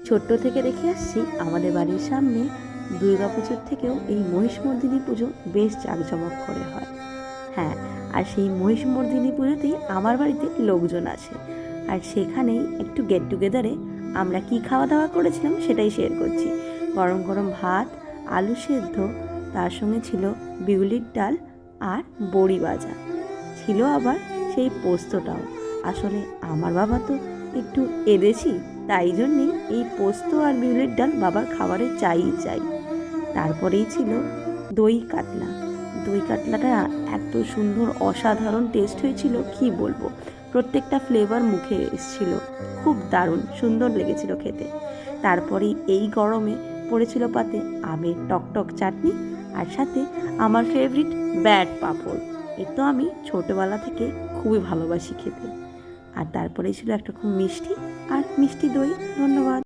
ছোট্ট থেকে দেখে আসছি আমাদের বাড়ির সামনে দুর্গাপুজোর থেকেও এই মহিষমর্দিনী পুজো বেশ জাঁকজমক করে হয়। হ্যাঁ, আর সেই মহিষমর্দিনী পুজোতেই আমার বাড়িতে লোকজন আছে। আর সেখানেই একটু গেট টুগেদারে আমরা কি খাওয়া দাওয়া করেছিলাম সেটাই শেয়ার করছি। গরম গরম ভাত, আলু সেদ্ধ, তার সঙ্গে ছিল বিউলির ডাল আর বড়ি ভাজা। ছিল আবার সেই পোস্তটাও। আসলে আমার বাবা তো একটু এদেশি, তাই জন্যেই এই পোস্ত আর বিউলির ডাল বাবার খাবারে চাই। তারপরেই ছিল দই কাতলা। দই কাতলাটা এত সুন্দর অসাধারণ টেস্ট হয়েছিল কি বলবো। প্রত্যেকটা ফ্লেভার মুখে এসেছিল, খুব দারুণ সুন্দর লেগেছিল খেতে। তারপরেই এই গরমে পড়েছিল পাতে আমের টকটক চাটনি, আর সাথে আমার ফেভারিট ব্যাট পাঁপড়। এ তো আমি ছোটোবেলা থেকে খুবই ভালোবাসি খেতে। আর তারপরেই ছিল একটা খুব মিষ্টি আর মিষ্টি দই। ধন্যবাদ।